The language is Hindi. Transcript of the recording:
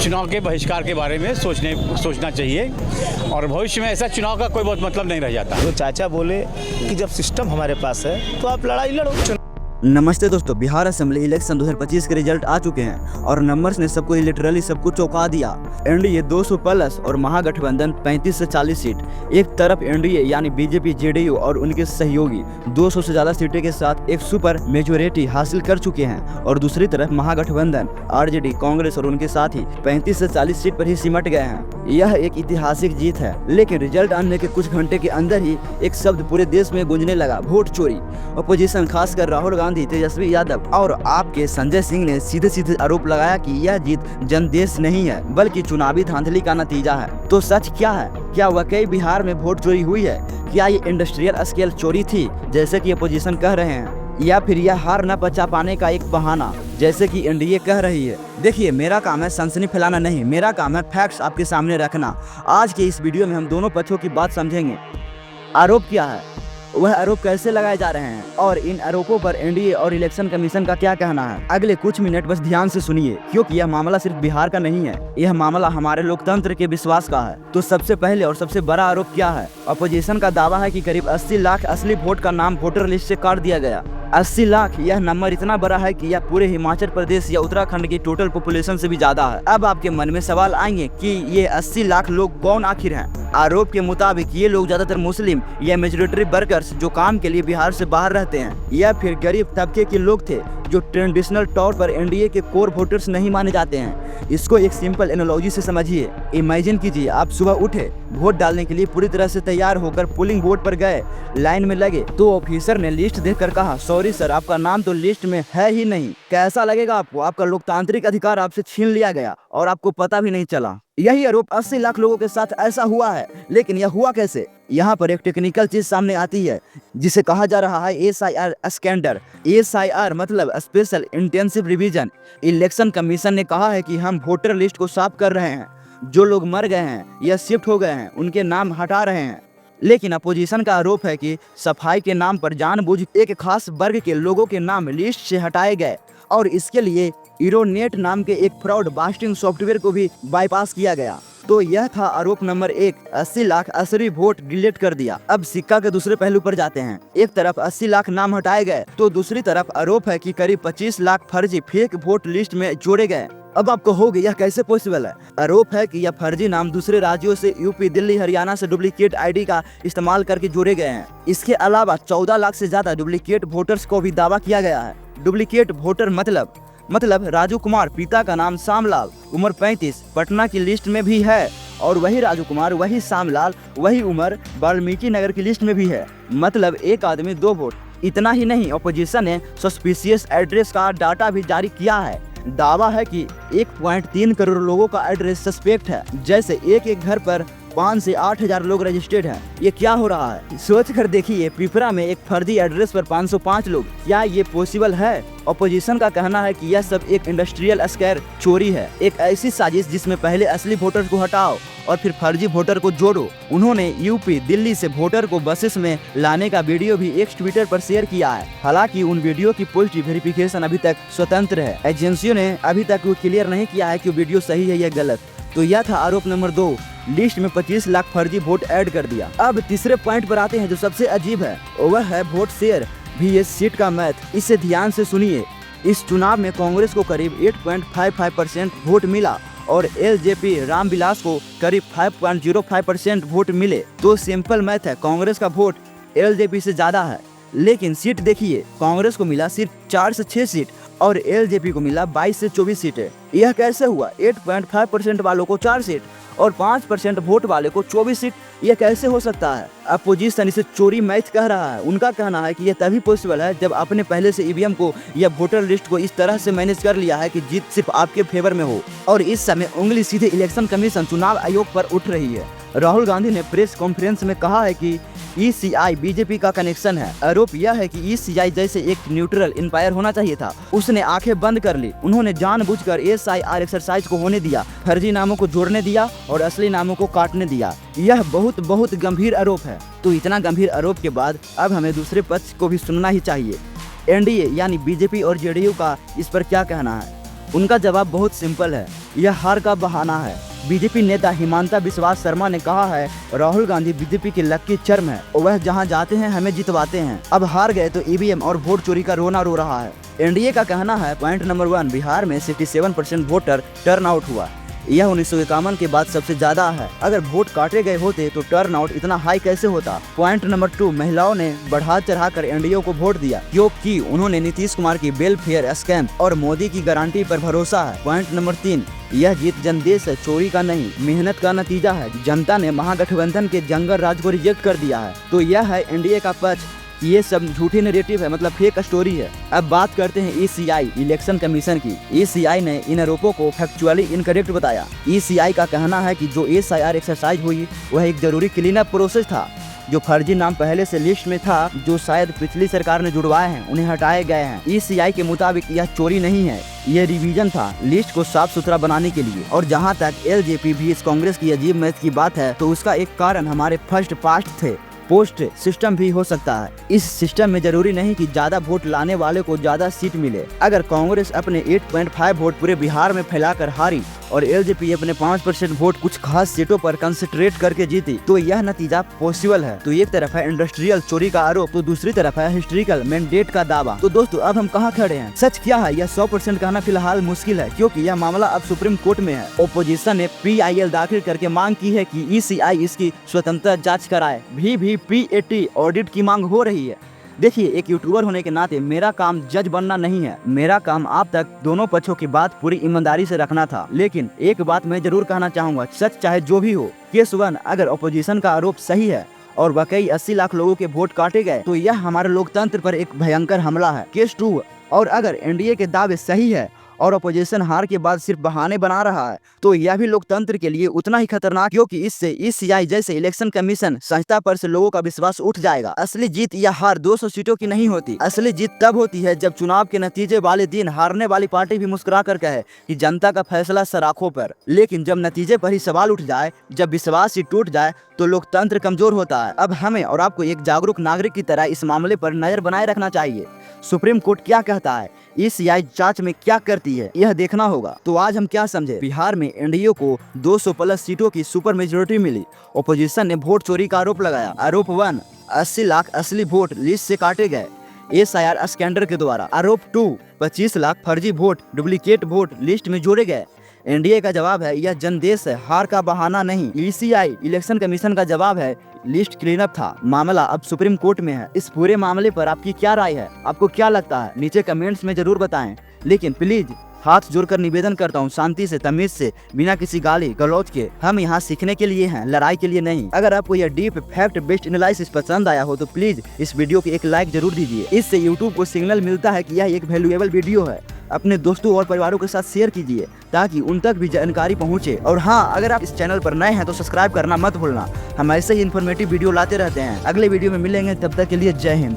चुनाव के बहिष्कार के बारे में सोचना चाहिए और भविष्य में ऐसा चुनाव का कोई बहुत मतलब नहीं रह जाता। तो चाचा बोले कि जब सिस्टम हमारे पास है तो आप लड़ाई लड़ो। नमस्ते दोस्तों, बिहार असेंबली इलेक्शन 2025 के रिजल्ट आ चुके हैं और नंबर्स ने सबको लिटरली सबको चौंका दिया। एनडीए 200 प्लस और महागठबंधन 35 से 40 सीट। एक तरफ एनडीए यानी बीजेपी, जेडीयू और उनके सहयोगी 200 से ज्यादा सीटें के साथ एक सुपर मेजोरिटी हासिल कर चुके हैं और दूसरी तरफ महागठबंधन आरजेडी, कांग्रेस और उनके साथी 35 से 40 सीट पर ही सिमट गए हैं। यह एक ऐतिहासिक जीत है, लेकिन रिजल्ट आने के कुछ घंटे के अंदर ही एक शब्द पूरे देश में गूंजने लगा, वोट चोरी। अपोजिशन खासकर राहुल गांधी, तेजस्वी यादव और आपके संजय सिंह ने सीधे सीधे आरोप लगाया कि यह जीत जनादेश नहीं है बल्कि चुनावी धांधली का नतीजा है। तो सच क्या है? क्या वाकई बिहार में वोट चोरी हुई है? क्या ये इंडस्ट्रियल स्केल चोरी थी जैसे कि अपोजिशन कह रहे हैं, या फिर यह हार न बचा पाने का एक बहाना जैसे कि एनडीए कह रही है? देखिए, मेरा काम है सनसनी फैलाना नहीं, मेरा काम है फैक्ट्स आपके सामने रखना। आज के इस वीडियो में हम दोनों पक्षों की बात समझेंगे। आरोप क्या है, वह आरोप कैसे लगाए जा रहे हैं और इन आरोपों पर एनडीए और इलेक्शन कमीशन का क्या कहना है। अगले कुछ मिनट बस ध्यान से सुनिए, क्योंकि यह मामला सिर्फ बिहार का नहीं है, यह मामला हमारे लोकतंत्र के विश्वास का है। तो सबसे पहले और सबसे बड़ा आरोप क्या है? अपोजिशन का दावा है कि करीब 80 लाख असली वोट का नाम वोटर लिस्ट से काट दिया गया। 80 लाख, यह नंबर इतना बड़ा है कि यह पूरे हिमाचल प्रदेश या उत्तराखंड की टोटल पॉपुलेशन से भी ज्यादा है। अब आपके मन में सवाल आएंगे कि ये 80 लाख लोग कौन आखिर हैं? आरोप के मुताबिक ये लोग ज्यादातर मुस्लिम या मेजोरिटी वर्कर्स जो काम के लिए बिहार से बाहर रहते हैं, या फिर गरीब तबके के लोग थे जो ट्रेडिशनल तौर पर एनडीए के कोर वोटर्स नहीं माने जाते हैं। इसको एक सिंपल एनालॉजी से समझिए। इमेजिन कीजिए, आप सुबह उठे, वोट डालने के लिए पूरी तरह से तैयार होकर पोलिंग बूथ पर गए, लाइन में लगे, तो ऑफिसर ने लिस्ट देखकर कहा, सॉरी सर, आपका नाम तो लिस्ट में है ही नहीं। कैसा लगेगा आपको? आपका लोकतांत्रिक अधिकार आपसे छीन लिया गया और आपको पता भी नहीं चला। यही आरोप 80 लाख लोगों के साथ ऐसा हुआ है, लेकिन यह हुआ कैसे? यहाँ पर एक टेक्निकल चीज सामने आती है जिसे कहा जा रहा है SIR स्कैंडर। SIR मतलब special intensive revision. Election commission ने कहा है कि हम वोटर लिस्ट को साफ कर रहे हैं, जो लोग मर गए हैं या शिफ्ट हो गए हैं उनके नाम हटा रहे हैं। लेकिन अपोजिशन का आरोप है कि सफाई के नाम पर जानबूझ एक खास वर्ग के लोगों के नाम लिस्ट से हटाए गए और इसके लिए इरोनेट नाम के एक फ्रॉड बास्टिंग सॉफ्टवेयर को भी बाईपास किया गया। तो यह था आरोप नंबर 1, 80 लाख असली वोट डिलीट कर दिया। अब सिक्का के दूसरे पहलू पर जाते हैं। एक तरफ 80 लाख नाम हटाए गए तो दूसरी तरफ आरोप है कि करीब 25 लाख फर्जी फेक वोट लिस्ट में जोड़े गए। अब आपको होगा यह कैसे पॉसिबल है? आरोप है कि यह फर्जी नाम दूसरे राज्यों से यूपी, दिल्ली, हरियाणा से डुप्लीकेट आईडी का इस्तेमाल करके जोड़े गए हैं। इसके अलावा 14 लाख से ज्यादा डुप्लीकेट वोटर्स को भी दावा किया गया है। डुप्लीकेट वोटर मतलब राजू कुमार, पिता का नाम श्यामलाल, उम्र 35, पटना की लिस्ट में भी है और वही राजू कुमार, वही श्यामलाल, वही उम्र वाल्मीकि नगर की लिस्ट में भी है। मतलब एक आदमी 2 वोट। इतना ही नहीं, अपोजिशन ने सस्पिशियस एड्रेस का डाटा भी जारी किया है। दावा है कि 1.3 करोड़ लोगों का एड्रेस सस्पेक्ट है, जैसे एक घर पर 5 से 8 हजार लोग रजिस्टर्ड हैं। ये क्या हो रहा है? सोच कर देखिए, पिपरा में एक फर्जी एड्रेस पर 505 लोग, क्या ये पॉसिबल है? अपोजिशन का कहना है कि यह सब एक इंडस्ट्रियल स्केल चोरी है, एक ऐसी साजिश जिसमें पहले असली वोटर को हटाओ और फिर फर्जी वोटर को जोड़ो। उन्होंने यूपी, दिल्ली से वोटर को बसेस में लाने का वीडियो भी एक ट्विटर पर शेयर किया है। हालांकि उन वीडियो की पोस्ट वेरिफिकेशन अभी तक स्वतंत्र है। एजेंसियों ने अभी तक वो क्लियर नहीं किया है कि वीडियो सही है या गलत। तो यह था आरोप नंबर 2, लिस्ट में 25 लाख फर्जी वोट ऐड कर दिया। अब तीसरे पॉइंट पर आते हैं जो सबसे अजीब है, वह है वोट शेयर VS सीट का मैथ। इसे ध्यान से सुनिए। इस चुनाव में कांग्रेस को करीब 8.55% वोट मिला और LJP रामविलास को करीब 5.05% वोट मिले। तो सिंपल मैथ है, कांग्रेस का वोट LJP से ज्यादा है। लेकिन सीट देखिए, कांग्रेस को मिला सिर्फ 4 से 6 सीट और LJP को मिला 22 से 24 सीटें। यह कैसे हुआ? 8.5% वालों को 4 सीट और 5% वोट वाले को 24 सीट, यह कैसे हो सकता है? अपोजिशन इसे चोरी मैथ कह रहा है। उनका कहना है कि यह तभी पॉसिबल है जब आपने पहले से ईवीएम को या वोटर लिस्ट को इस तरह से मैनेज कर लिया है कि जीत सिर्फ आपके फेवर में हो। और इस समय उंगली सीधे इलेक्शन कमीशन, चुनाव आयोग पर उठ रही है। राहुल गांधी ने प्रेस कॉन्फ्रेंस में कहा है कि ECI बीजेपी का कनेक्शन है। आरोप यह है कि ECI जैसे एक न्यूट्रल एम्पायर होना चाहिए था, उसने आंखें बंद कर ली। उन्होंने जानबूझकर SIR एक्सरसाइज को होने दिया, फर्जी नामों को जोड़ने दिया और असली नामों को काटने दिया। यह बहुत गंभीर आरोप है। तो इतना गंभीर आरोप के बाद अब हमें दूसरे पक्ष को भी सुनना ही चाहिए। एनडीए यानी बीजेपी और जेडीयू का इस पर क्या कहना है? उनका जवाब बहुत सिंपल है, यह हार का बहाना है। बीजेपी नेता हिमांता बिस्वा शर्मा ने कहा है, राहुल गांधी बीजेपी के लक्की चर्म है और वह जहां जाते हैं हमें जितवाते हैं। अब हार गए तो ईवीएम और वोट चोरी का रोना रो रहा है। एनडीए का कहना है, पॉइंट नंबर 1, बिहार में 67% वोटर टर्न आउट हुआ। यह 1951 के बाद सबसे ज्यादा है। अगर वोट काटे गए होते तो टर्न आउट इतना हाई कैसे होता। पॉइंट नंबर 2, महिलाओं ने बढ़ा चढ़ाकर एनडीए को वोट दिया क्योंकि उन्होंने नीतीश कुमार की वेलफेयर स्कैम और मोदी की गारंटी पर भरोसा है। पॉइंट नंबर 3, यह जीत जनदेश है, चोरी का नहीं, मेहनत का नतीजा है। जनता ने महागठबंधन के जंगल राज को रिजेक्ट कर दिया है। तो यह है एनडीए का पक्ष। ये सब झूठी नैरेटिव है, मतलब फेक स्टोरी है। अब बात करते हैं ईसीआई इलेक्शन कमीशन की। ईसीआई ने इन आरोपों को फैक्चुअली इनकरेक्ट बताया। ईसीआई का कहना है कि जो एसआईआर एक्सरसाइज हुई वह एक जरूरी क्लीन अप प्रोसेस था। जो फर्जी नाम पहले से लिस्ट में था, जो शायद पिछली सरकार ने जुड़वाए हैं, उन्हें हटाए गए हैं। ईसीआई के मुताबिक यह चोरी नहीं है, यह रिवीजन था लिस्ट को साफ सुथरा बनाने के लिए। और जहां तक एलजेपी भी इस कांग्रेस की अजीब मैथ की बात है, तो उसका एक कारण हमारे फर्स्ट पास्ट थे पोस्ट सिस्टम भी हो सकता है। इस सिस्टम में जरूरी नहीं कि ज्यादा वोट लाने वाले को ज्यादा सीट मिले। अगर कांग्रेस अपने 8.5 वोट पूरे बिहार में फैलाकर हारी और एलजेपी अपने 5% वोट कुछ खास सीटों पर कंसंट्रेट करके जीती, तो यह नतीजा पॉसिबल है। तो एक तरफ है इंडस्ट्रियल चोरी का आरोप, तो दूसरी तरफ है हिस्ट्रिकल मैंडेट का दावा। तो दोस्तों, अब हम कहाँ खड़े हैं? सच क्या है यह 100% कहना फिलहाल मुश्किल है, क्योंकि यह मामला अब सुप्रीम कोर्ट में है। ओपोजिशन ने PIL दाखिल करके मांग की है कि ECI इसकी स्वतंत्र जाँच कराए। PAT ऑडिट की मांग हो रही है। देखिए, एक यूट्यूबर होने के नाते मेरा काम जज बनना नहीं है। मेरा काम आप तक दोनों पक्षों की बात पूरी ईमानदारी से रखना था। लेकिन एक बात मैं जरूर कहना चाहूंगा, सच चाहे जो भी हो, केस 1 अगर ऑपोजिशन का आरोप सही है और वाकई 80 लाख लोगों के वोट काटे गए, तो यह हमारे लोकतंत्र पर एक भयंकर हमला है। केस 2, और अगर एनडीए के दावे सही है और अपोजिशन हार के बाद सिर्फ बहाने बना रहा है, तो यह भी लोकतंत्र के लिए उतना ही खतरनाक, क्योंकि इससे ECI जैसे इलेक्शन कमीशन संस्था पर से लोगों का विश्वास उठ जाएगा। असली जीत या हार 200 सीटों की नहीं होती। असली जीत तब होती है जब चुनाव के नतीजे वाले दिन हारने वाली पार्टी भी मुस्कुरा कर कहे कि जनता का फैसला सराखों पर। लेकिन जब नतीजे पर ही सवाल उठ जाए, जब विश्वास ही टूट जाए, तो लोकतंत्र कमजोर होता है। अब हमें और आपको एक जागरूक नागरिक की तरह इस मामले पर नजर बनाए रखना चाहिए। सुप्रीम कोर्ट क्या कहता है, ECI जांच में क्या करती है, यह देखना होगा। तो आज हम क्या समझे, बिहार में एनडीए को 200+ सीटों की सुपर मेजोरिटी मिली। ओपोजिशन ने वोट चोरी का आरोप लगाया। आरोप 1, 80 लाख असली वोट लिस्ट से काटे गए SIR स्कैंडर के द्वारा। आरोप 2, 25 लाख फर्जी वोट डुप्लीकेट वोट लिस्ट में जोड़े गए। एनडीए का जवाब है, यह जनदेश है, हार का बहाना नहीं। ECI इलेक्शन कमीशन का जवाब है, लिस्ट क्लीनअप था। मामला अब सुप्रीम कोर्ट में है। इस पूरे मामले पर आपकी क्या राय है? आपको क्या लगता है? नीचे कमेंट्स में जरूर बताएं। लेकिन प्लीज हाथ जोड़कर निवेदन करता हूँ, शांति से, तमीज से, बिना किसी गाली गलौज के। हम यहाँ सीखने के लिए हैं, लड़ाई के लिए नहीं। अगर आपको यह डीप फैक्ट बेस्ड एनालिसिस पसंद आया हो तो प्लीज इस वीडियो को एक लाइक जरूर दीजिए। इससे यूट्यूब को सिग्नल मिलता है कि यह एक वैल्यूएबल वीडियो है। अपने दोस्तों और परिवारों के साथ शेयर कीजिए ताकि उन तक भी जानकारी पहुंचे। और हाँ, अगर आप इस चैनल पर नए हैं तो सब्सक्राइब करना मत भूलना। हम ऐसे ही इन्फॉर्मेटिव वीडियो लाते रहते हैं। अगले वीडियो में मिलेंगे, तब तक के लिए जय हिंद।